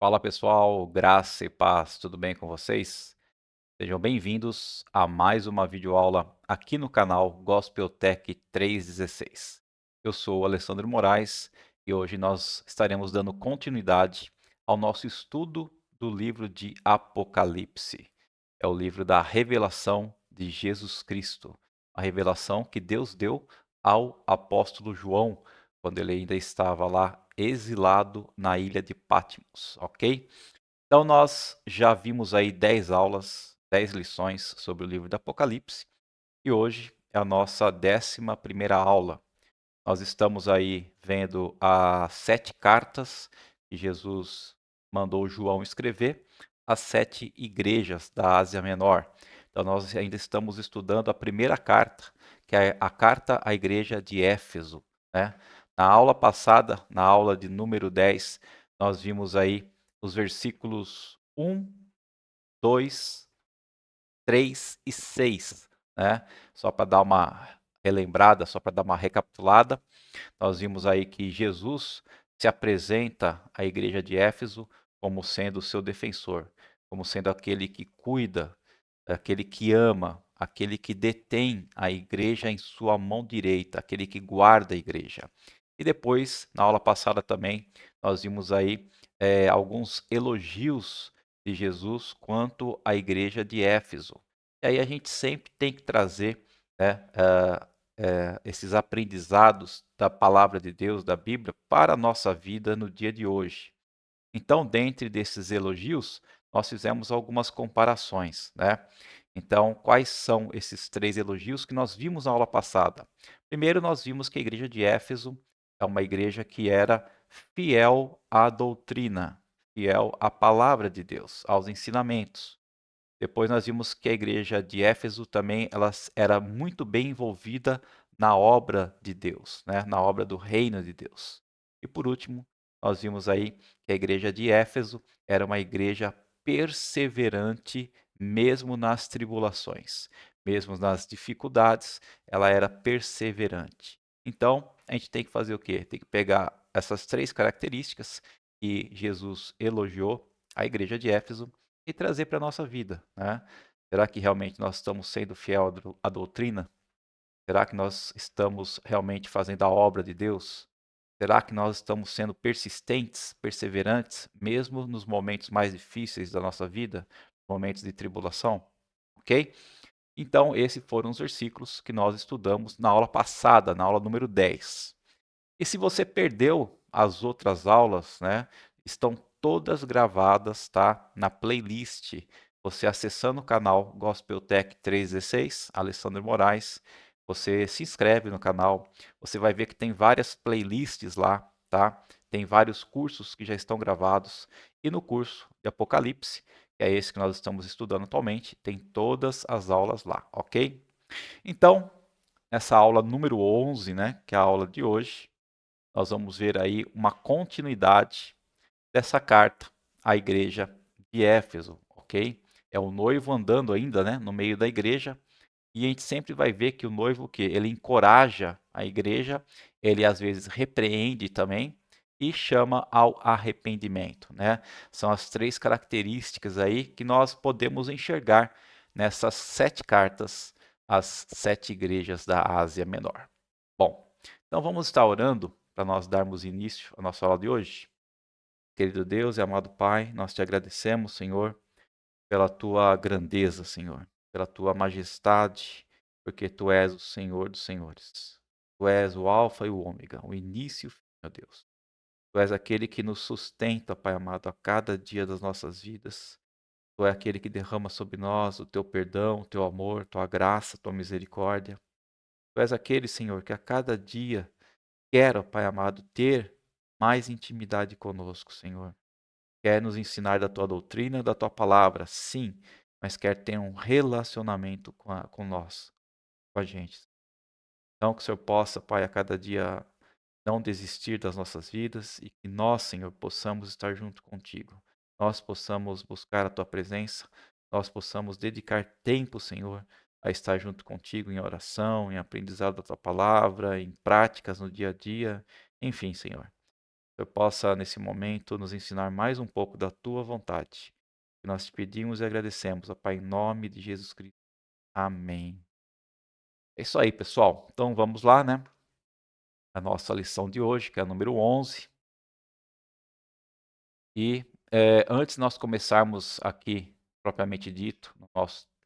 Fala pessoal, graça e paz, tudo bem com vocês? Sejam bem-vindos a mais uma videoaula aqui no canal Gospel Tech 316. Eu sou o Alessandro Moraes e hoje nós estaremos dando continuidade ao nosso estudo do livro de Apocalipse. É o livro da revelação de Jesus Cristo, a revelação que Deus deu ao apóstolo João quando ele ainda estava lá exilado na ilha de Patmos, ok? Então nós já vimos aí 10 aulas, 10 lições sobre o livro do Apocalipse e hoje é a nossa 11ª aula. Nós estamos aí vendo as 7 cartas que Jesus mandou João escrever às 7 igrejas da Ásia Menor. Então nós ainda estamos estudando a primeira carta, que é a carta à igreja de Éfeso, né? Na aula passada, na aula de número 10, nós vimos aí os versículos 1, 2, 3 e 6, né? Só para dar uma relembrada, só para dar uma recapitulada. Nós vimos aí que Jesus se apresenta à igreja de Éfeso como sendo o seu defensor, como sendo aquele que cuida, aquele que ama, aquele que detém a igreja em sua mão direita, aquele que guarda a igreja. E depois, na aula passada também, nós vimos aí alguns elogios de Jesus quanto à igreja de Éfeso. E aí a gente sempre tem que trazer, né, esses aprendizados da palavra de Deus, da Bíblia, para a nossa vida no dia de hoje. Então, dentre desses elogios, nós fizemos algumas comparações, né? Então, quais são esses 3 elogios que nós vimos na aula passada? Primeiro, nós vimos que a igreja de Éfeso é uma igreja que era fiel à doutrina, fiel à palavra de Deus, aos ensinamentos. Depois nós vimos que a igreja de Éfeso também ela era muito bem envolvida na obra de Deus, né? Na obra do reino de Deus. E por último, nós vimos aí que a igreja de Éfeso era uma igreja perseverante mesmo nas tribulações, mesmo nas dificuldades, ela era perseverante. Então, a gente tem que fazer o quê? Tem que pegar essas 3 características que Jesus elogiou a igreja de Éfeso e trazer para a nossa vida, né? Será que realmente nós estamos sendo fiel à doutrina? Será que nós estamos realmente fazendo a obra de Deus? Será que nós estamos sendo persistentes, perseverantes, mesmo nos momentos mais difíceis da nossa vida, momentos de tribulação? Ok? Então, esses foram os versículos que nós estudamos na aula passada, na aula número 10. E se você perdeu as outras aulas, né, estão todas gravadas, tá, na playlist. Você acessando o canal Gospel Tech 316, Alessandro Moraes, você se inscreve no canal, você vai ver que tem várias playlists lá, tá? Tem vários cursos que já estão gravados e no curso de Apocalipse, que é esse que nós estamos estudando atualmente, tem todas as aulas lá, ok? Então, nessa aula número 11, né, que é a aula de hoje, nós vamos ver aí uma continuidade dessa carta à igreja de Éfeso, ok? É o noivo andando ainda, né, no meio da igreja, e a gente sempre vai ver que o noivo que ele encoraja a igreja, ele às vezes repreende também e chama ao arrependimento, né? São as 3 características aí que nós podemos enxergar nessas 7 cartas às 7 igrejas da Ásia Menor. Bom, então vamos estar orando para nós darmos início à nossa aula de hoje. Querido Deus e amado Pai, nós te agradecemos, Senhor, pela tua grandeza, Senhor, pela tua majestade, porque tu és o Senhor dos senhores. Tu és o Alfa e o Ômega, o início e o fim, meu Deus. Tu és aquele que nos sustenta, Pai amado, a cada dia das nossas vidas. Tu és aquele que derrama sobre nós o teu perdão, o teu amor, tua graça, tua misericórdia. Tu és aquele, Senhor, que a cada dia quer, ó Pai amado, ter mais intimidade conosco, Senhor. Quer nos ensinar da tua doutrina, da tua palavra, sim, mas quer ter um relacionamento com nós, com a gente. Então, que o Senhor possa, Pai, a cada dia não desistir das nossas vidas e que nós, Senhor, possamos estar junto contigo. Nós possamos buscar a tua presença, nós possamos dedicar tempo, Senhor, a estar junto contigo em oração, em aprendizado da tua palavra, em práticas no dia a dia, enfim, Senhor. Senhor possa, nesse momento, nos ensinar mais um pouco da Tua vontade. Que nós te pedimos e agradecemos, ó Pai, em nome de Jesus Cristo. Amém. É isso aí, pessoal. Então vamos lá, né? A nossa lição de hoje, que é a número 11. E antes de nós começarmos aqui, propriamente dito, no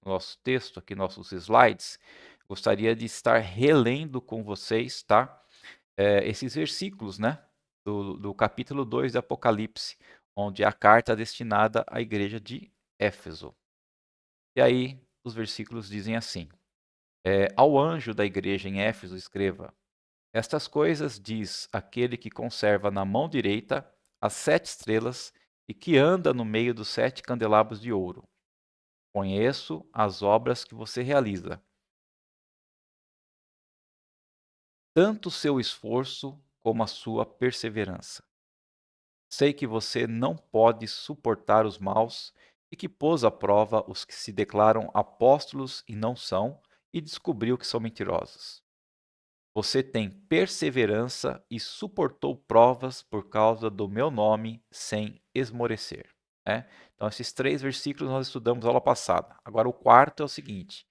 nosso texto, aqui nossos slides, gostaria de estar relendo com vocês, tá? Esses versículos, né? Do capítulo 2 de Apocalipse, onde é a carta destinada à igreja de Éfeso. E aí, os versículos dizem assim: ao anjo da igreja em Éfeso, escreva: estas coisas diz aquele que conserva na mão direita as 7 estrelas e que anda no meio dos 7 candelabros de ouro. Conheço as obras que você realiza, tanto o seu esforço como a sua perseverança. Sei que você não pode suportar os maus e que pôs à prova os que se declaram apóstolos e não são, e descobriu que são mentirosos. Você tem perseverança e suportou provas por causa do meu nome sem esmorecer. Né? Então, esses 3 versículos nós estudamos aula passada. Agora, o quarto é o seguinte: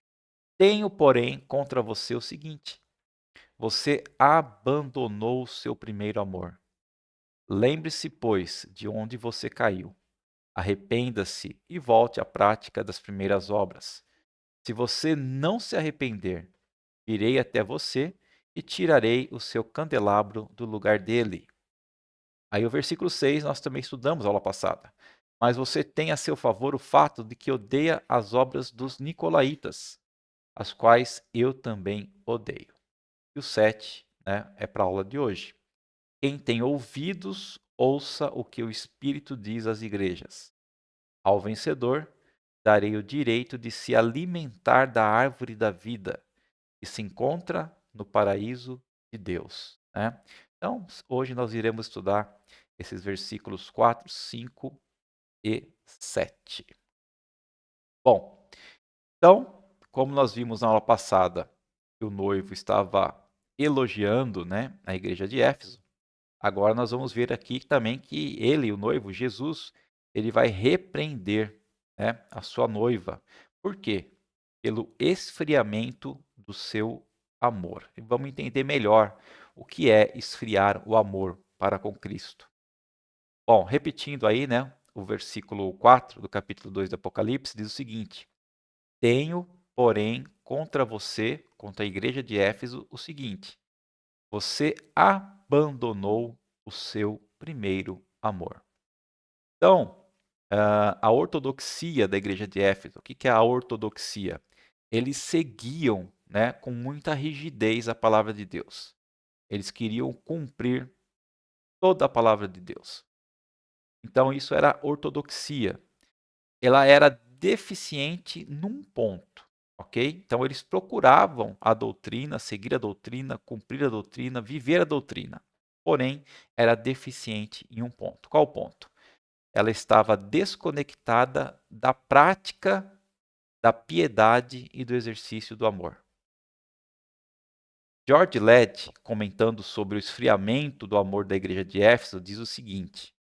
tenho, porém, contra você o seguinte: você abandonou o seu primeiro amor. Lembre-se, pois, de onde você caiu. Arrependa-se e volte à prática das primeiras obras. Se você não se arrepender, irei até você e tirarei o seu candelabro do lugar dele. Aí o versículo 6 nós também estudamos aula passada. Mas você tem a seu favor o fato de que odeia as obras dos nicolaítas, as quais eu também odeio. E o 7, né, é para a aula de hoje. Quem tem ouvidos, ouça o que o Espírito diz às igrejas. Ao vencedor, darei o direito de se alimentar da árvore da vida, que se encontra no paraíso de Deus. Né? Então, hoje nós iremos estudar esses versículos 4, 5 e 7. Bom, então, como nós vimos na aula passada que o noivo estava elogiando, né, a igreja de Éfeso, agora nós vamos ver aqui também que ele, o noivo, Jesus, ele vai repreender, né, a sua noiva. Por quê? Pelo esfriamento do seu amor. E vamos entender melhor o que é esfriar o amor para com Cristo. Bom, repetindo aí, né, o versículo 4 do capítulo 2 do Apocalipse diz o seguinte: tenho, porém, contra você, contra a igreja de Éfeso, o seguinte: você abandonou o seu primeiro amor. Então, a ortodoxia da igreja de Éfeso, o que é a ortodoxia? Eles seguiam, né, com muita rigidez a palavra de Deus. Eles queriam cumprir toda a palavra de Deus. Então, isso era ortodoxia. Ela era deficiente num ponto, ok? Então, eles procuravam a doutrina, seguir a doutrina, cumprir a doutrina, viver a doutrina. Porém, era deficiente em um ponto. Qual o ponto? Ela estava desconectada da prática da piedade e do exercício do amor. George Led, comentando sobre o esfriamento do amor da igreja de Éfeso, diz o seguinte: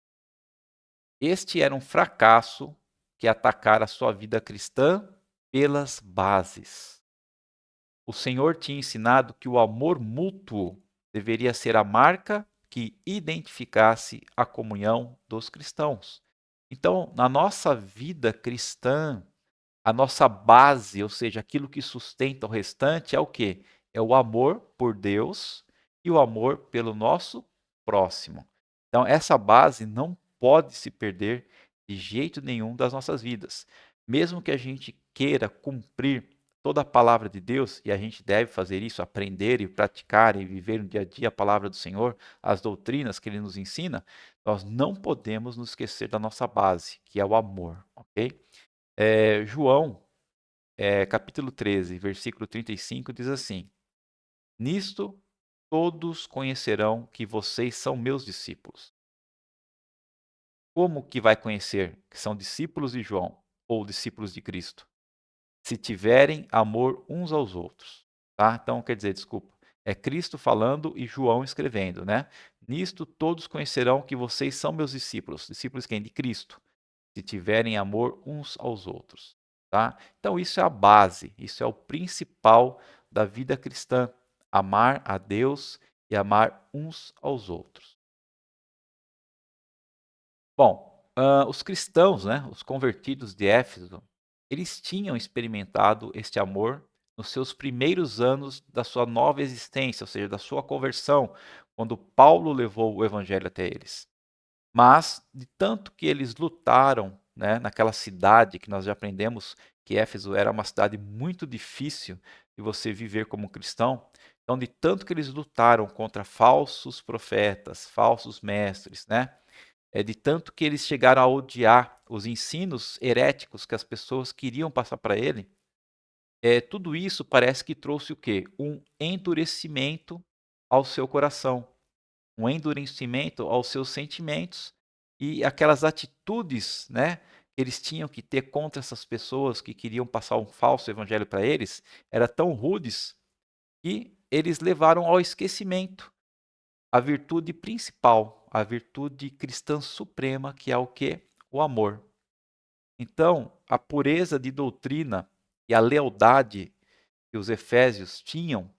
este era um fracasso que atacara a sua vida cristã pelas bases. O Senhor tinha ensinado que o amor mútuo deveria ser a marca que identificasse a comunhão dos cristãos. Então, na nossa vida cristã, a nossa base, ou seja, aquilo que sustenta o restante é o quê? É o amor por Deus e o amor pelo nosso próximo. Então, essa base não pode se perder de jeito nenhum das nossas vidas. Mesmo que a gente queira cumprir toda a palavra de Deus, e a gente deve fazer isso, aprender e praticar e viver no dia a dia a palavra do Senhor, as doutrinas que Ele nos ensina, nós não podemos nos esquecer da nossa base, que é o amor, ok? João, capítulo 13, versículo 35, diz assim: nisto todos conhecerão que vocês são meus discípulos. Como que vai conhecer que são discípulos de João ou discípulos de Cristo? Se tiverem amor uns aos outros. Tá? Então, quer dizer, desculpa, é Cristo falando e João escrevendo, né? Nisto todos conhecerão que vocês são meus discípulos. Discípulos quem? De Cristo. Se tiverem amor uns aos outros. Tá? Então isso é a base, isso é o principal da vida cristã. Amar a Deus e amar uns aos outros. Bom, os cristãos, né, os convertidos de Éfeso, eles tinham experimentado este amor nos seus primeiros anos da sua nova existência, ou seja, da sua conversão, quando Paulo levou o evangelho até eles. Mas, de tanto que eles lutaram, né, naquela cidade que nós já aprendemos que Éfeso era uma cidade muito difícil de você viver como cristão, então, de tanto que eles lutaram contra falsos profetas, falsos mestres, né? De tanto que eles chegaram a odiar os ensinos heréticos que as pessoas queriam passar para ele, tudo isso parece que trouxe o quê? Um endurecimento ao seu coração, um endurecimento aos seus sentimentos e aquelas atitudes, né, que eles tinham que ter contra essas pessoas que queriam passar um falso evangelho para eles, eram tão rudes que eles levaram ao esquecimento a virtude principal, a virtude cristã suprema, que é o que? O amor. Então, a pureza de doutrina e a lealdade que os efésios tinham,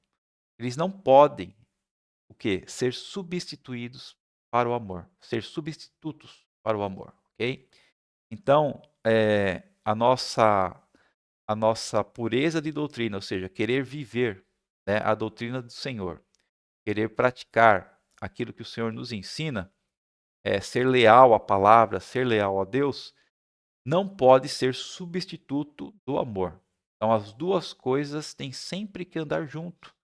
eles não podem o quê? Ser substituídos para o amor, ser substitutos para o amor, ok? Então, a nossa pureza de doutrina, ou seja, querer viver, né, a doutrina do Senhor, querer praticar aquilo que o Senhor nos ensina, ser leal à palavra, ser leal a Deus, não pode ser substituto do amor. Então, as duas coisas têm sempre que andar junto.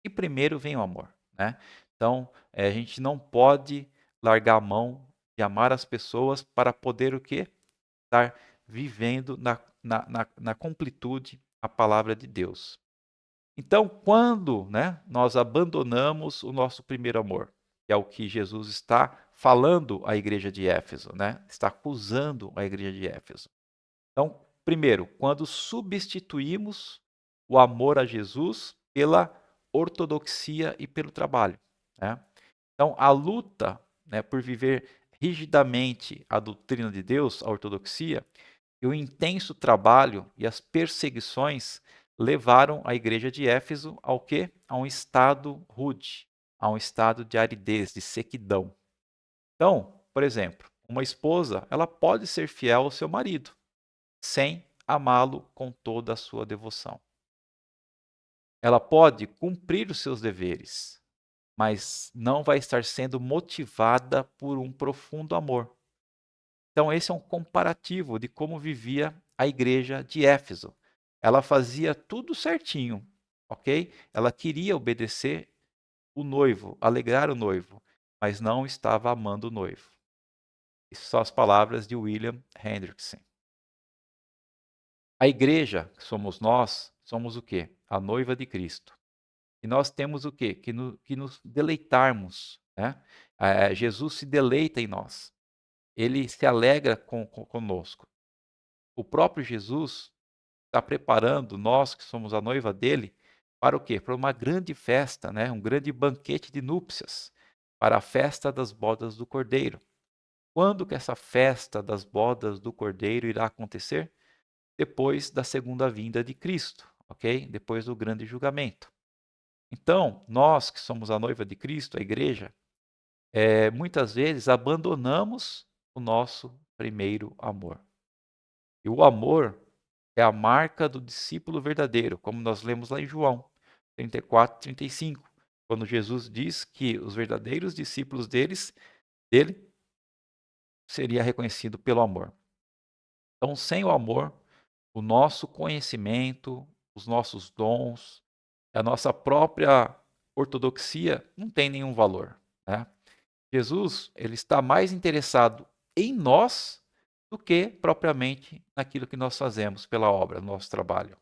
E primeiro vem o amor, né? Então, a gente não pode largar a mão de amar as pessoas para poder o quê? Estar vivendo na completude a palavra de Deus. Então, quando, né, nós abandonamos o nosso primeiro amor, que é o que Jesus está falando à igreja de Éfeso, né? Está acusando a igreja de Éfeso. Então, primeiro, quando substituímos o amor a Jesus pela ortodoxia e pelo trabalho, né? Então, a luta, né, por viver rigidamente a doutrina de Deus, a ortodoxia, e o intenso trabalho e as perseguições levaram a igreja de Éfeso ao quê? A um estado rude, a um estado de aridez, de sequidão. Então, por exemplo, uma esposa, ela pode ser fiel ao seu marido, sem amá-lo com toda a sua devoção. Ela pode cumprir os seus deveres, mas não vai estar sendo motivada por um profundo amor. Então, esse é um comparativo de como vivia a igreja de Éfeso. Ela fazia tudo certinho, ok? Ela queria obedecer o noivo, alegrar o noivo, mas não estava amando o noivo. Essas são as palavras de William Hendrickson. A igreja, que somos nós, somos o quê? A noiva de Cristo. E nós temos o quê? Que nos deleitarmos, né? Jesus se deleita em nós. Ele se alegra conosco. O próprio Jesus está preparando nós, que somos a noiva dele, para o quê? Para uma grande festa, né? Um grande banquete de núpcias, para a festa das bodas do Cordeiro. Quando que essa festa das bodas do Cordeiro irá acontecer? Depois da segunda vinda de Cristo, ok? Depois do grande julgamento. Então, nós que somos a noiva de Cristo, a igreja, muitas vezes abandonamos o nosso primeiro amor. E o amor é a marca do discípulo verdadeiro, como nós lemos lá em João 34, 35, quando Jesus diz que os verdadeiros discípulos dele seria reconhecido pelo amor. Então, sem o amor, o nosso conhecimento, os nossos dons, a nossa própria ortodoxia não tem nenhum valor, né? Jesus, ele está mais interessado em nós do que propriamente naquilo que nós fazemos pela obra, no nosso trabalho.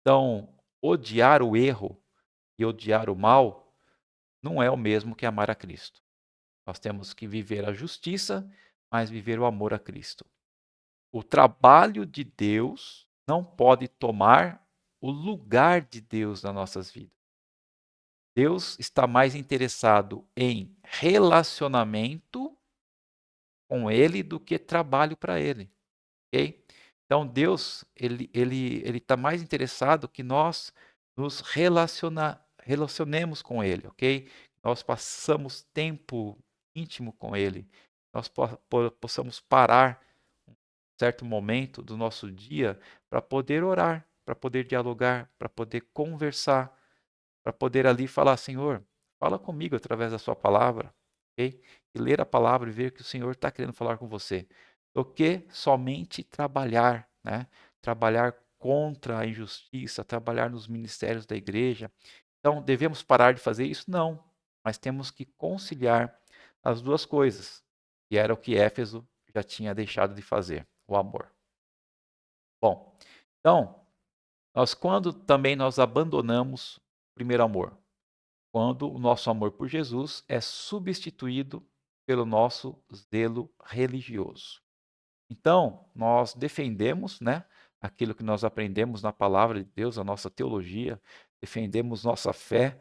Então, odiar o erro e odiar o mal não é o mesmo que amar a Cristo. Nós temos que viver a justiça, mas viver o amor a Cristo. O trabalho de Deus não pode tomar o lugar de Deus nas nossas vidas. Deus está mais interessado em relacionamento com Ele do que trabalho para Ele, ok? Então Deus, ele está mais interessado que nós nos relacionemos com Ele, ok? Nós passamos tempo íntimo com Ele, nós possamos parar um certo momento do nosso dia para poder orar, para poder dialogar, para poder conversar, para poder ali falar, Senhor, fala comigo através da sua palavra, ok? E ler a palavra e ver que o Senhor está querendo falar com você. Do que somente trabalhar, né? Trabalhar contra a injustiça, trabalhar nos ministérios da igreja. Então, devemos parar de fazer isso? Não. Mas temos que conciliar as duas coisas. E era o que Éfeso já tinha deixado de fazer, o amor. Bom, então, quando também nós abandonamos o primeiro amor? Quando o nosso amor por Jesus é substituído pelo nosso zelo religioso. Então, nós defendemos, né, aquilo que nós aprendemos na palavra de Deus, a nossa teologia, defendemos nossa fé,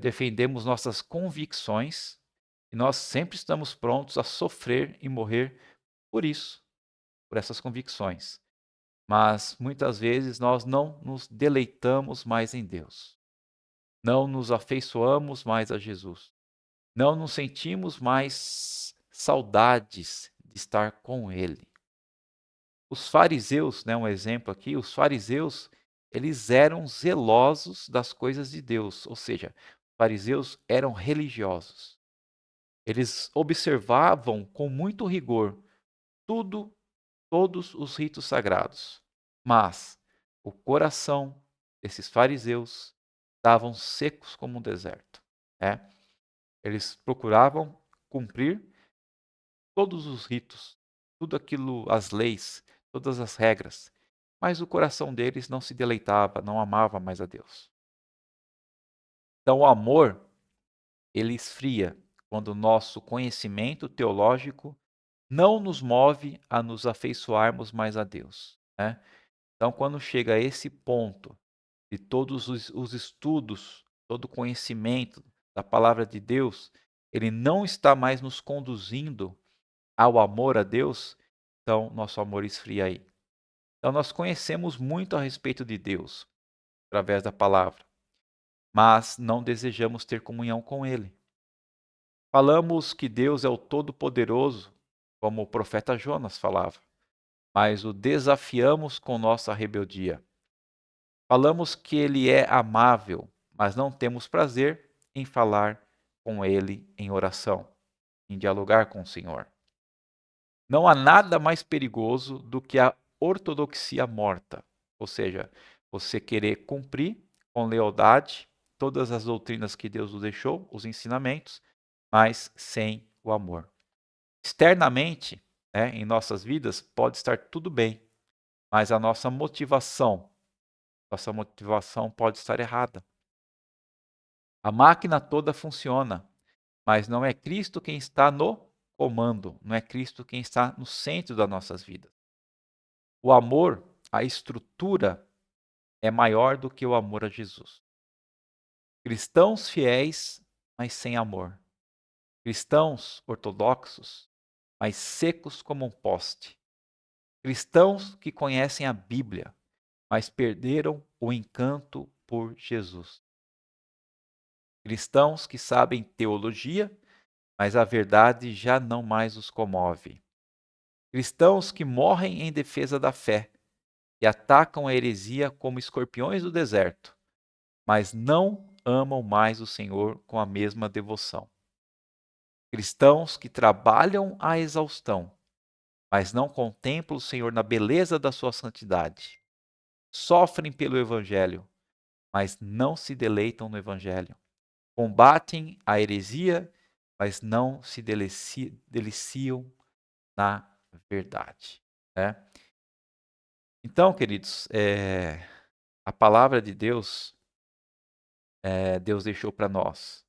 defendemos nossas convicções, e nós sempre estamos prontos a sofrer e morrer por isso, por essas convicções. Mas muitas vezes nós não nos deleitamos mais em Deus. Não nos afeiçoamos mais a Jesus. Não nos sentimos mais saudades de estar com Ele. Os fariseus, né, um exemplo aqui, os fariseus, eles eram zelosos das coisas de Deus, ou seja, os fariseus eram religiosos. Eles observavam com muito rigor tudo, todos os ritos sagrados. Mas o coração desses fariseus estavam secos como um deserto, né? Eles procuravam cumprir todos os ritos, tudo aquilo, as leis, todas as regras, mas o coração deles não se deleitava, não amava mais a Deus. Então o amor, ele esfria quando o nosso conhecimento teológico não nos move a nos afeiçoarmos mais a Deus, né? Então quando chega a esse ponto de todos os estudos, todo o conhecimento da palavra de Deus, ele não está mais nos conduzindo ao amor a Deus, então nosso amor esfria aí. Então nós conhecemos muito a respeito de Deus através da palavra, mas não desejamos ter comunhão com Ele. Falamos que Deus é o Todo-Poderoso, como o profeta Jonas falava, mas o desafiamos com nossa rebeldia. Falamos que Ele é amável, mas não temos prazer em falar com Ele em oração, em dialogar com o Senhor. Não há nada mais perigoso do que a ortodoxia morta, ou seja, você querer cumprir com lealdade todas as doutrinas que Deus nos deixou, os ensinamentos, mas sem o amor. Externamente, né, em nossas vidas, pode estar tudo bem, mas a nossa motivação pode estar errada. A máquina toda funciona, mas não é Cristo quem está no comando, não é Cristo quem está no centro das nossas vidas. O amor, a estrutura, é maior do que o amor a Jesus. Cristãos fiéis, mas sem amor. Cristãos ortodoxos, mas secos como um poste. Cristãos que conhecem a Bíblia, mas perderam o encanto por Jesus. Cristãos que sabem teologia, mas a verdade já não mais os comove. Cristãos que morrem em defesa da fé e atacam a heresia como escorpiões do deserto, mas não amam mais o Senhor com a mesma devoção. Cristãos que trabalham à exaustão, mas não contemplam o Senhor na beleza da sua santidade. Sofrem pelo Evangelho, mas não se deleitam no Evangelho. Combatem a heresia, mas não se deliciam na verdade, né? Então, queridos, a palavra de Deus, Deus deixou para nós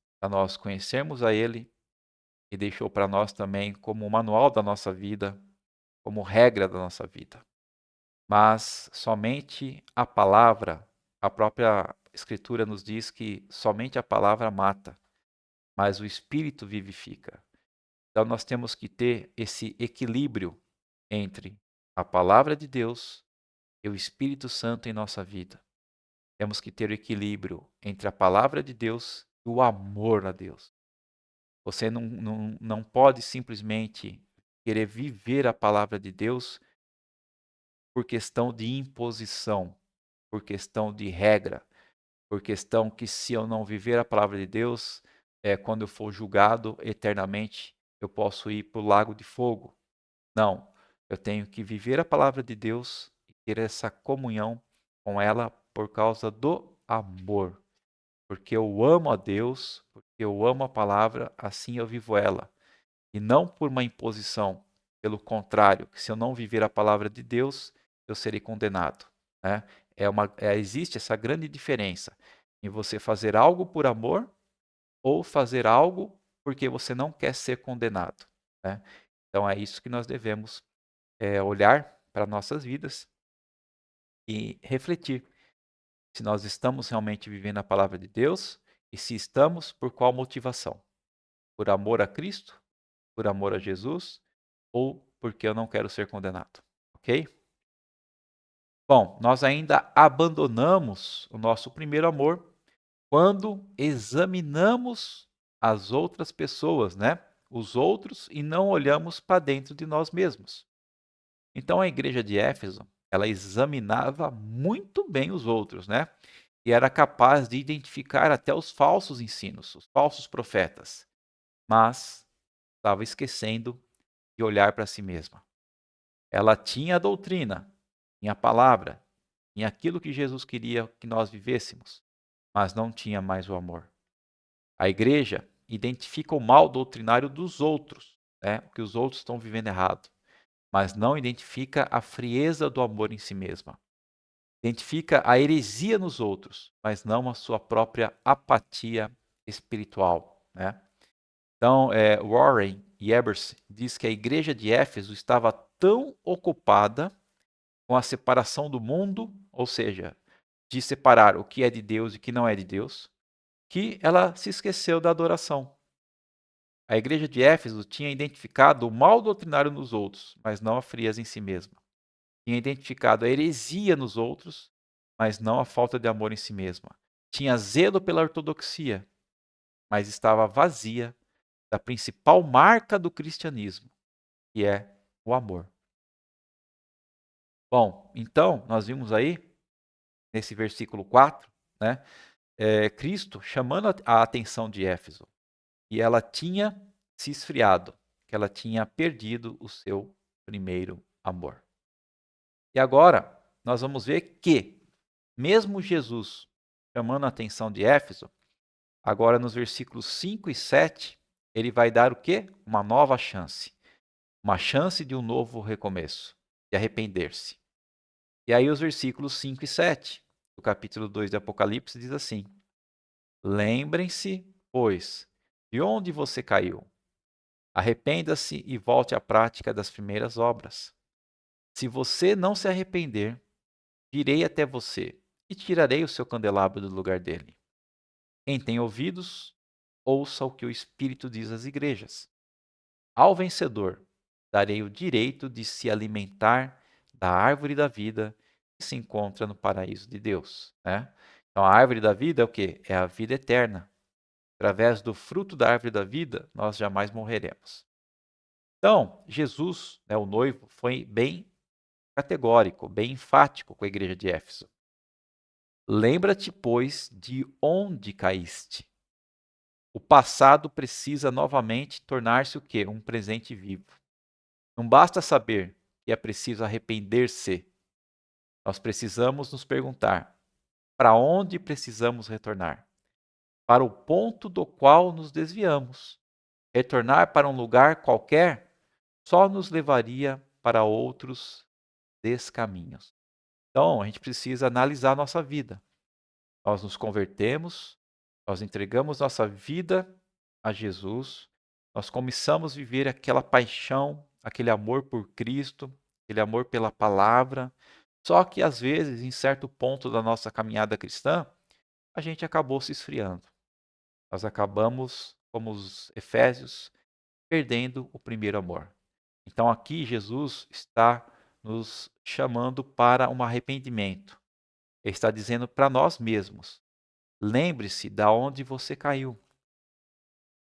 conhecermos a Ele, e deixou para nós também como um manual da nossa vida, como regra da nossa vida. Mas somente a palavra, a própria Escritura nos diz que somente a palavra mata, mas o Espírito vivifica. Então nós temos que ter esse equilíbrio entre a palavra de Deus e o Espírito Santo em nossa vida. Temos que ter o equilíbrio entre a palavra de Deus e o amor a Deus. Você não pode simplesmente querer viver a palavra de Deus por questão de imposição, por questão de regra, por questão que se eu não viver a palavra de Deus, quando eu for julgado eternamente, eu posso ir para o lago de fogo. Não, eu tenho que viver a palavra de Deus e ter essa comunhão com ela por causa do amor. Porque eu amo a Deus, porque eu amo a palavra, assim eu vivo ela. E não por uma imposição. Pelo contrário, que se eu não viver a palavra de Deus, eu serei condenado. Né? Existe essa grande diferença em você fazer algo por amor ou fazer algo porque você não quer ser condenado. Né? Então é isso que nós devemos olhar para nossas vidas e refletir se nós estamos realmente vivendo a palavra de Deus e se estamos, por qual motivação? Por amor a Cristo? Por amor a Jesus? Ou porque eu não quero ser condenado? Ok? Bom, nós ainda abandonamos o nosso primeiro amor quando examinamos as outras pessoas, né? Os outros, e não olhamos para dentro de nós mesmos. Então a igreja de Éfeso, ela examinava muito bem os outros, né? E era capaz de identificar até os falsos ensinos, os falsos profetas, mas estava esquecendo de olhar para si mesma. Ela tinha a doutrina, tinha a palavra, tinha aquilo que Jesus queria que nós vivêssemos, mas não tinha mais o amor. A igreja identifica o mal doutrinário dos outros, né? O que os outros estão vivendo errado, mas não identifica a frieza do amor em si mesma. Identifica a heresia nos outros, mas não a sua própria apatia espiritual, né? Então, Warren Eberts diz que a igreja de Éfeso estava tão ocupada com a separação do mundo, ou seja, de separar o que é de Deus e o que não é de Deus, que ela se esqueceu da adoração. A igreja de Éfeso tinha identificado o mal doutrinário nos outros, mas não a frieza em si mesma. Tinha identificado a heresia nos outros, mas não a falta de amor em si mesma. Tinha zelo pela ortodoxia, mas estava vazia da principal marca do cristianismo, que é o amor. Bom, então, nós vimos aí, nesse versículo 4, né, Cristo chamando a atenção de Éfeso, e ela tinha se esfriado, que ela tinha perdido o seu primeiro amor. E agora, nós vamos ver que, mesmo Jesus chamando a atenção de Éfeso, agora nos versículos 5 e 7, ele vai dar o quê? Uma nova chance. Uma chance de um novo recomeço, de arrepender-se. E aí os versículos 5 e 7 do capítulo 2 de Apocalipse diz assim: Lembrem-se, pois, de onde você caiu. Arrependa-se e volte à prática das primeiras obras. Se você não se arrepender, virei até você e tirarei o seu candelabro do lugar dele. Quem tem ouvidos, ouça o que o Espírito diz às igrejas. Ao vencedor, darei o direito de se alimentar da árvore da vida que se encontra no paraíso de Deus. Né? Então, a árvore da vida é o quê? É a vida eterna. Através do fruto da árvore da vida, nós jamais morreremos. Então, Jesus, o noivo, foi bem categórico, bem enfático com a igreja de Éfeso. Lembra-te, pois, de onde caíste. O passado precisa novamente tornar-se o quê? Um presente vivo. Não basta saber que é preciso arrepender-se. Nós precisamos nos perguntar: para onde precisamos retornar? Para o ponto do qual nos desviamos. Retornar para um lugar qualquer só nos levaria para outros descaminhos. Então, a gente precisa analisar a nossa vida. Nós nos convertemos, nós entregamos nossa vida a Jesus, nós começamos a viver aquela paixão, aquele amor por Cristo, aquele amor pela palavra. Só que às vezes, em certo ponto da nossa caminhada cristã, a gente acabou se esfriando. Nós acabamos, como os Efésios, perdendo o primeiro amor. Então aqui Jesus está nos chamando para um arrependimento. Ele está dizendo para nós mesmos: lembre-se da onde você caiu.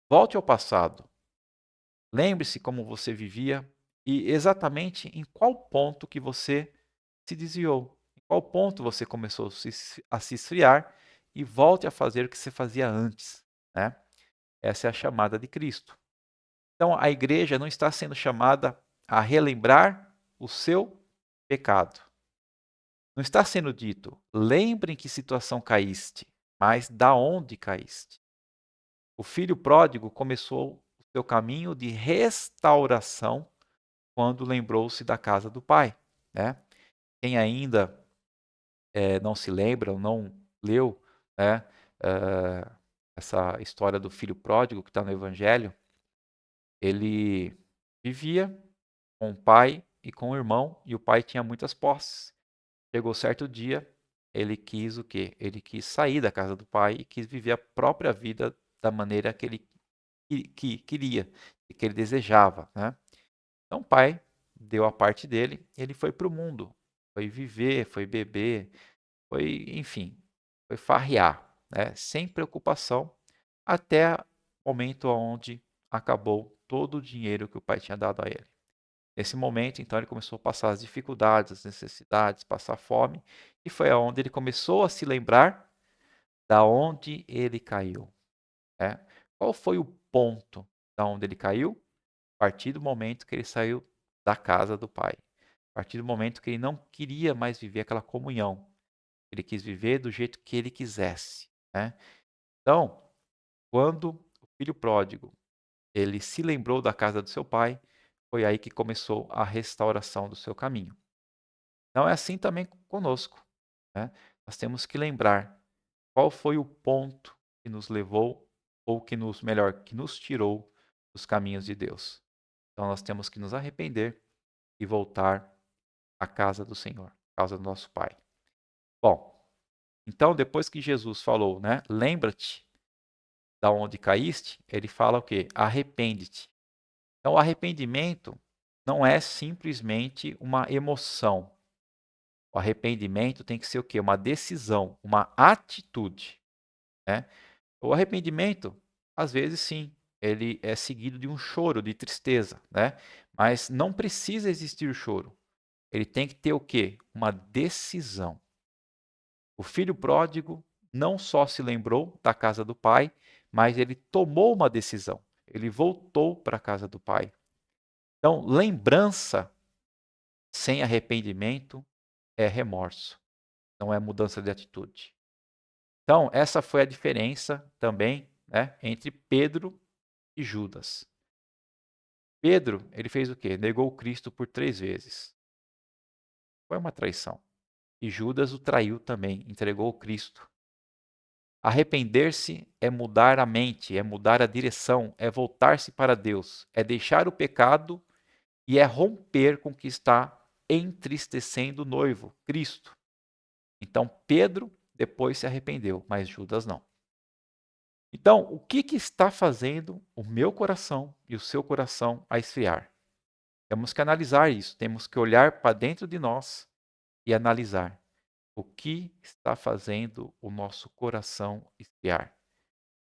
Volte ao passado. Lembre-se como você vivia e exatamente em qual ponto que você se desviou. Em qual ponto você começou a se esfriar e volte a fazer o que você fazia antes, né? Essa é a chamada de Cristo. Então a igreja não está sendo chamada a relembrar o seu pecado. Não está sendo dito, lembre em que situação caíste, mas da onde caíste. O filho pródigo começou o seu caminho de restauração quando lembrou-se da casa do pai, né? Quem ainda não se lembra ou não leu, né, essa história do filho pródigo que está no Evangelho, ele vivia com o pai e com o irmão, e o pai tinha muitas posses. Chegou certo dia, ele quis o quê? Ele quis sair da casa do pai e quis viver a própria vida da maneira que ele queria e que ele desejava, né? Então o pai deu a parte dele, ele foi para o mundo, foi viver, foi beber, foi, enfim, foi farrear, né? Sem preocupação, até o momento onde acabou todo o dinheiro que o pai tinha dado a ele. Nesse momento, então, ele começou a passar as dificuldades, as necessidades, passar fome, e foi aonde ele começou a se lembrar da onde ele caiu, né? Qual foi o ponto da onde ele caiu? A partir do momento que ele saiu da casa do pai. A partir do momento que ele não queria mais viver aquela comunhão. Ele quis viver do jeito que ele quisesse, né? Então, quando o filho pródigo, ele se lembrou da casa do seu pai, foi aí que começou a restauração do seu caminho. Então é assim também conosco, né? Nós temos que lembrar qual foi o ponto que nos levou, ou melhor, que nos tirou dos caminhos de Deus. Então nós temos que nos arrepender e voltar à casa do Senhor, à casa do nosso Pai. Bom, então depois que Jesus falou, né, lembra-te da onde caíste, ele fala o quê? Arrepende-te. Então o arrependimento não é simplesmente uma emoção. O arrependimento tem que ser o quê? Uma decisão, uma atitude, né? O arrependimento, às vezes sim, ele é seguido de um choro, de tristeza, né? Mas não precisa existir choro. Ele tem que ter o quê? Uma decisão. O filho pródigo não só se lembrou da casa do pai, mas ele tomou uma decisão. Ele voltou para a casa do pai. Então, lembrança sem arrependimento é remorso, não é mudança de atitude. Então, essa foi a diferença também, né, entre Pedro e Judas. Pedro, ele fez o quê? Negou Cristo por 3 vezes. Foi uma traição. E Judas o traiu também, entregou Cristo. Arrepender-se é mudar a mente, é mudar a direção, é voltar-se para Deus, é deixar o pecado e é romper com o que está entristecendo o noivo, Cristo. Então Pedro depois se arrependeu, mas Judas não. Então, o que está fazendo o meu coração e o seu coração a esfriar? Temos que analisar isso, temos que olhar para dentro de nós e analisar o que está fazendo o nosso coração esfriar.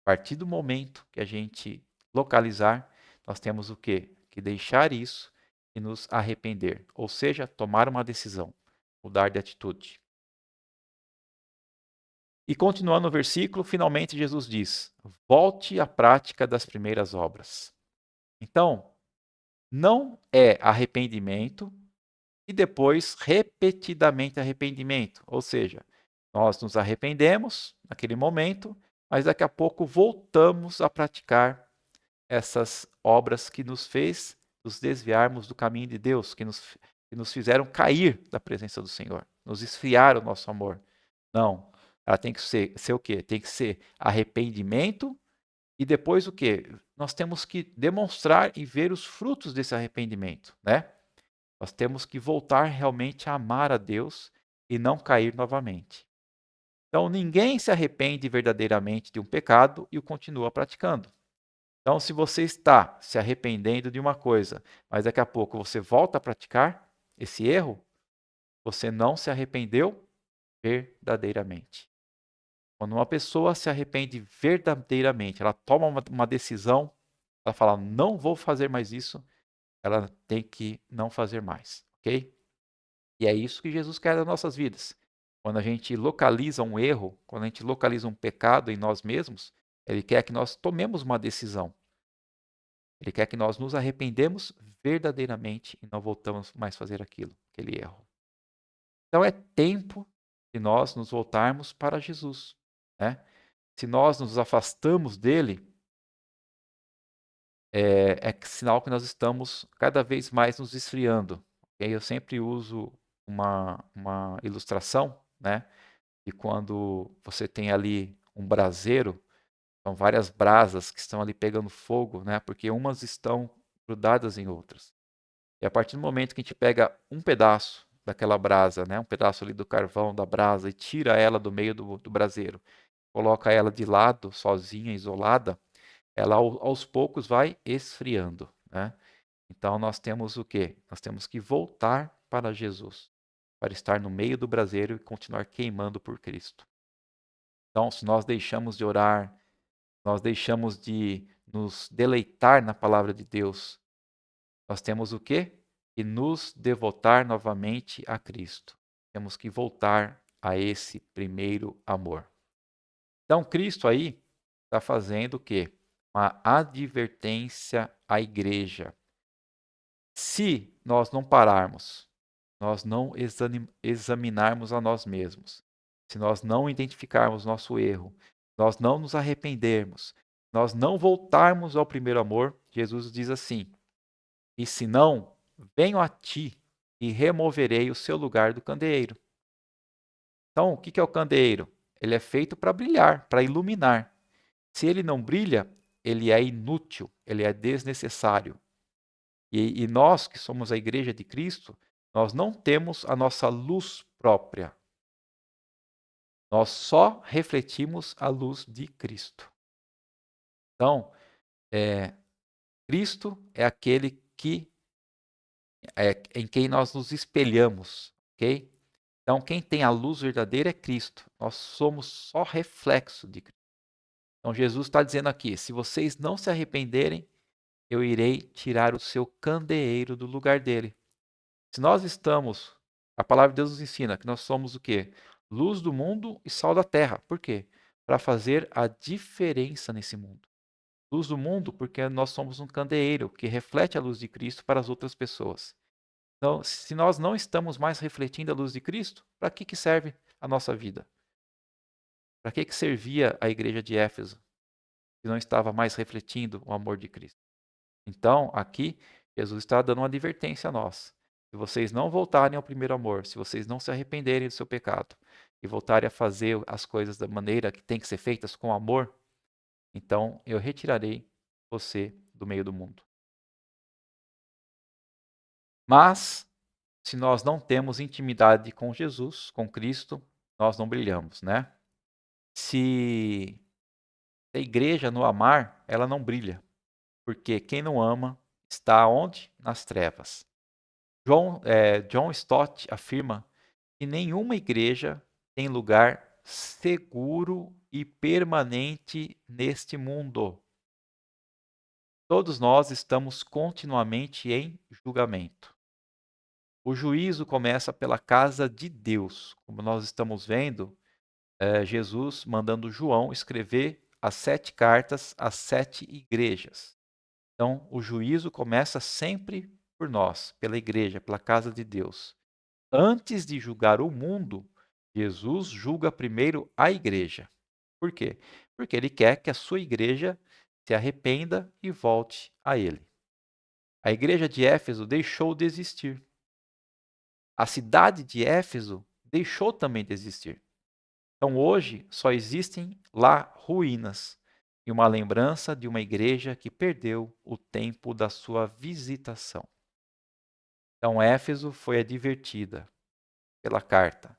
A partir do momento que a gente localizar, nós temos o quê? Que deixar isso e nos arrepender, ou seja, tomar uma decisão, mudar de atitude. E continuando o versículo, finalmente Jesus diz: volte à prática das primeiras obras. Então, não é arrependimento e depois repetidamente arrependimento. Ou seja, nós nos arrependemos naquele momento, mas daqui a pouco voltamos a praticar essas obras que nos fez nos desviarmos do caminho de Deus, que nos fizeram cair da presença do Senhor, nos esfriar o nosso amor. Não, ela tem que ser o quê? Tem que ser arrependimento e depois o quê? Nós temos que demonstrar e ver os frutos desse arrependimento, né? Nós temos que voltar realmente a amar a Deus e não cair novamente. Então, ninguém se arrepende verdadeiramente de um pecado e o continua praticando. Então, se você está se arrependendo de uma coisa, mas daqui a pouco você volta a praticar esse erro, você não se arrependeu verdadeiramente. Quando uma pessoa se arrepende verdadeiramente, ela toma uma decisão, ela fala, não vou fazer mais isso, ela tem que não fazer mais, ok? E é isso que Jesus quer das nossas vidas. Quando a gente localiza um erro, quando a gente localiza um pecado em nós mesmos, Ele quer que nós tomemos uma decisão. Ele quer que nós nos arrependemos verdadeiramente e não voltamos mais a fazer aquele erro. Então é tempo de nós nos voltarmos para Jesus, né? Se nós nos afastamos dele, é sinal que nós estamos cada vez mais nos esfriando. Okay? Eu sempre uso uma ilustração, né? De quando você tem ali um braseiro, são várias brasas que estão ali pegando fogo, né? Porque umas estão grudadas em outras. E a partir do momento que a gente pega um pedaço daquela brasa, né? Um pedaço ali do carvão da brasa e tira ela do meio do braseiro, coloca ela de lado, sozinha, isolada, ela aos poucos vai esfriando, né? Então nós temos o quê? Nós temos que voltar para Jesus, para estar no meio do braseiro e continuar queimando por Cristo. Então, se nós deixamos de orar, nós deixamos de nos deleitar na palavra de Deus, nós temos o quê? Que nos devotar novamente a Cristo. Temos que voltar a esse primeiro amor. Então, Cristo aí está fazendo o quê? Uma advertência à igreja. Se nós não pararmos, nós não examinarmos a nós mesmos, se nós não identificarmos nosso erro, nós não nos arrependermos, nós não voltarmos ao primeiro amor, Jesus diz assim: e se não, venho a ti e removerei o seu lugar do candeeiro. Então, o que é o candeeiro? Ele é feito para brilhar, para iluminar. Se ele não brilha, ele é inútil, ele é desnecessário. E nós, que somos a igreja de Cristo, nós não temos a nossa luz própria. Nós só refletimos a luz de Cristo. Então, Cristo é aquele que em quem nós nos espelhamos, ok? Então, quem tem a luz verdadeira é Cristo. Nós somos só reflexo de Cristo. Então, Jesus está dizendo aqui: se vocês não se arrependerem, eu irei tirar o seu candeeiro do lugar dele. Se nós estamos, a palavra de Deus nos ensina que nós somos o quê? Luz do mundo e sal da terra. Por quê? Para fazer a diferença nesse mundo. Luz do mundo porque nós somos um candeeiro que reflete a luz de Cristo para as outras pessoas. Então, se nós não estamos mais refletindo a luz de Cristo, para que serve a nossa vida? Para que servia a igreja de Éfeso, se não estava mais refletindo o amor de Cristo? Então, aqui, Jesus está dando uma advertência a nós. Se vocês não voltarem ao primeiro amor, se vocês não se arrependerem do seu pecado e voltarem a fazer as coisas da maneira que tem que ser feitas com amor, então eu retirarei você do meio do mundo. Mas, se nós não temos intimidade com Jesus, com Cristo, nós não brilhamos, né? Se a igreja não amar, ela não brilha. Porque quem não ama está onde? Nas trevas. John Stott afirma que nenhuma igreja tem lugar seguro e permanente neste mundo. Todos nós estamos continuamente em julgamento. O juízo começa pela casa de Deus. Como nós estamos vendo, Jesus mandando João escrever as 7 cartas às 7 igrejas. Então, o juízo começa sempre por nós, pela igreja, pela casa de Deus. Antes de julgar o mundo, Jesus julga primeiro a igreja. Por quê? Porque ele quer que a sua igreja se arrependa e volte a ele. A igreja de Éfeso deixou de existir. A cidade de Éfeso deixou também de existir. Então hoje só existem lá ruínas e uma lembrança de uma igreja que perdeu o tempo da sua visitação. Então Éfeso foi advertida pela carta.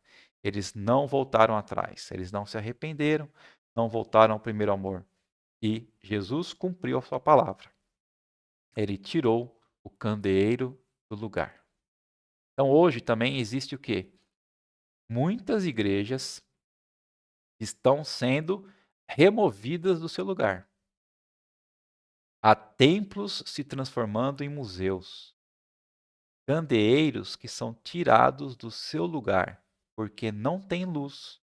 Eles não voltaram atrás, eles não se arrependeram, não voltaram ao primeiro amor. E Jesus cumpriu a sua palavra. Ele tirou o candeeiro do lugar. Então hoje também existe o quê? Muitas igrejas estão sendo removidas do seu lugar. Há templos se transformando em museus. Candeeiros que são tirados do seu lugar, porque não tem luz.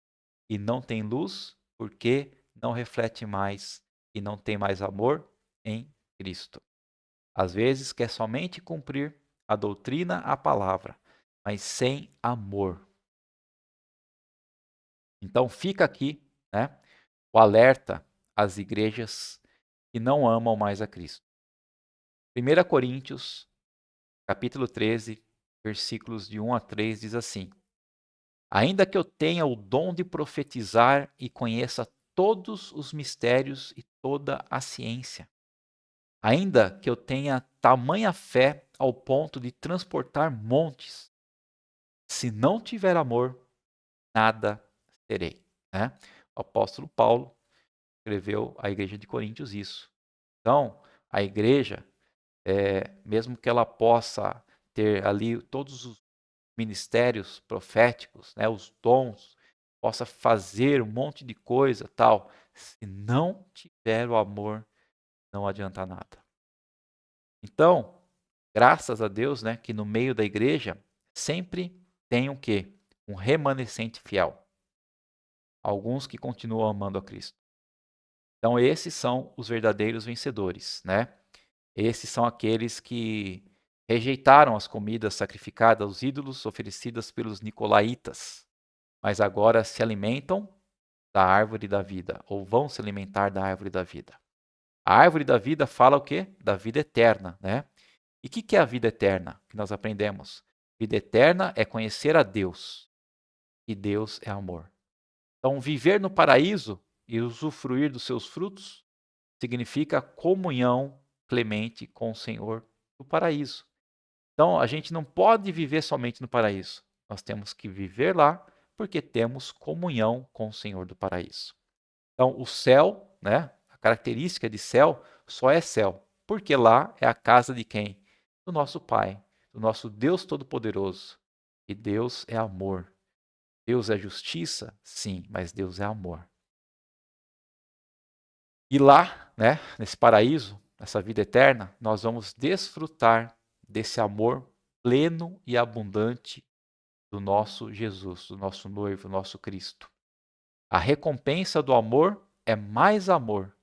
E não tem luz porque não reflete mais e não tem mais amor em Cristo. Às vezes quer somente cumprir a doutrina, a palavra, mas sem amor. Então fica aqui, né, o alerta às igrejas que não amam mais a Cristo. 1 Coríntios, capítulo 13, versículos de 1 a 3 diz assim: Ainda que eu tenha o dom de profetizar e conheça todos os mistérios e toda a ciência, ainda que eu tenha tamanha fé ao ponto de transportar montes, se não tiver amor, nada terei. Né? O apóstolo Paulo escreveu à igreja de Coríntios isso. Então, a igreja, mesmo que ela possa ter ali todos os ministérios proféticos, né, os dons, possa fazer um monte de coisa, tal, se não tiver o amor, não adianta nada. Então, graças a Deus, né, que no meio da igreja sempre tem o quê? Um remanescente fiel. Alguns que continuam amando a Cristo. Então, esses são os verdadeiros vencedores, né? Esses são aqueles que rejeitaram as comidas sacrificadas aos ídolos oferecidas pelos nicolaítas, mas agora se alimentam da árvore da vida, ou vão se alimentar da árvore da vida. A árvore da vida fala o quê? Da vida eterna, né? E o que é a vida eterna que nós aprendemos? Vida eterna é conhecer a Deus, e Deus é amor. Então, viver no paraíso e usufruir dos seus frutos significa comunhão clemente com o Senhor do paraíso. Então, a gente não pode viver somente no paraíso. Nós temos que viver lá porque temos comunhão com o Senhor do paraíso. Então, o céu, né? A característica de céu só é céu, porque lá é a casa de quem? Do nosso Pai, do nosso Deus Todo-Poderoso. E Deus é amor. Deus é justiça? Sim, mas Deus é amor. E lá, né, nesse paraíso, nessa vida eterna, nós vamos desfrutar desse amor pleno e abundante do nosso Jesus, do nosso noivo, do nosso Cristo. A recompensa do amor é mais amor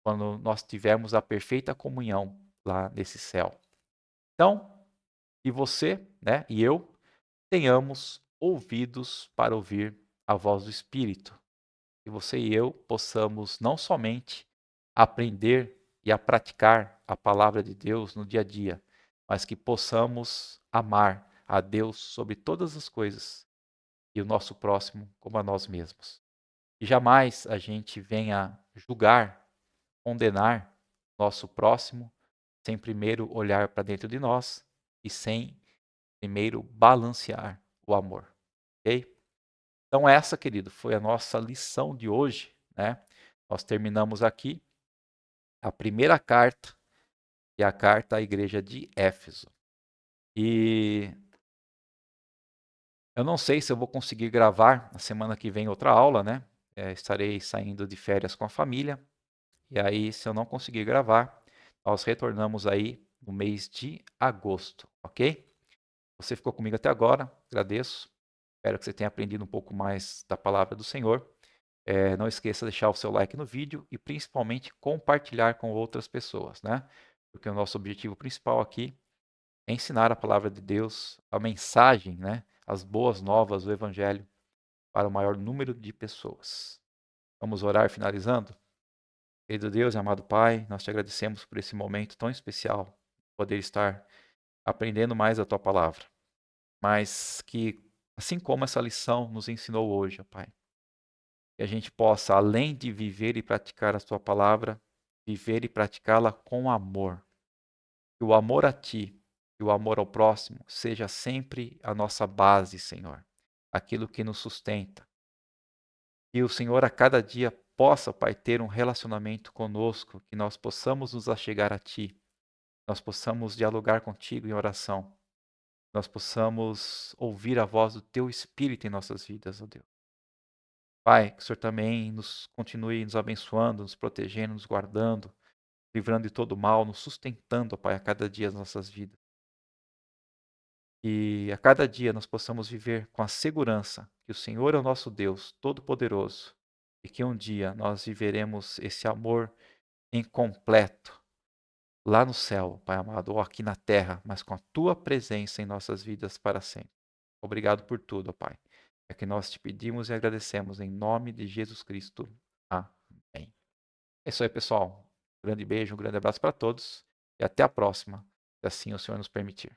quando nós tivermos a perfeita comunhão lá nesse céu. Então, e você, né, e eu, tenhamos ouvidos para ouvir a voz do Espírito. Que você e eu possamos não somente aprender e a praticar a palavra de Deus no dia a dia, mas que possamos amar a Deus sobre todas as coisas e o nosso próximo como a nós mesmos. E jamais a gente venha julgar, condenar nosso próximo sem primeiro olhar para dentro de nós e sem primeiro balancear o amor, ok? Então essa, querido, foi a nossa lição de hoje, né? Nós terminamos aqui a primeira carta, que é a carta à igreja de Éfeso. E eu não sei se eu vou conseguir gravar na semana que vem outra aula, né? Estarei saindo de férias com a família. E aí, se eu não conseguir gravar, nós retornamos aí no mês de agosto, ok? Você ficou comigo até agora, agradeço. Espero que você tenha aprendido um pouco mais da palavra do Senhor. Não esqueça de deixar o seu like no vídeo e principalmente compartilhar com outras pessoas, né? Porque o nosso objetivo principal aqui é ensinar a palavra de Deus, a mensagem, né? As boas novas do Evangelho para o maior número de pessoas. Vamos orar finalizando? Querido Deus e amado Pai, nós te agradecemos por esse momento tão especial, poder estar aprendendo mais a Tua palavra. Mas que, assim como essa lição nos ensinou hoje, ó Pai, que a gente possa, além de viver e praticar a Tua palavra, viver e praticá-la com amor. Que o amor a Ti e o amor ao próximo seja sempre a nossa base, Senhor. aquilo que nos sustenta. E o Senhor a cada dia possa, Pai, ter um relacionamento conosco, que nós possamos nos achegar a Ti, nós possamos dialogar contigo em oração, nós possamos ouvir a voz do Teu Espírito em nossas vidas, ó Deus. Pai, que o Senhor também nos continue nos abençoando, nos protegendo, nos guardando, livrando de todo mal, nos sustentando, ó Pai, a cada dia das nossas vidas. E a cada dia nós possamos viver com a segurança que o Senhor é o nosso Deus Todo-Poderoso e que um dia nós viveremos esse amor incompleto lá no céu, Pai amado, ou aqui na terra, mas com a Tua presença em nossas vidas para sempre. Obrigado por tudo, ó Pai. É que nós te pedimos e agradecemos em nome de Jesus Cristo. Amém. É isso aí, pessoal. Um grande beijo, um grande abraço para todos e até a próxima, se assim o Senhor nos permitir.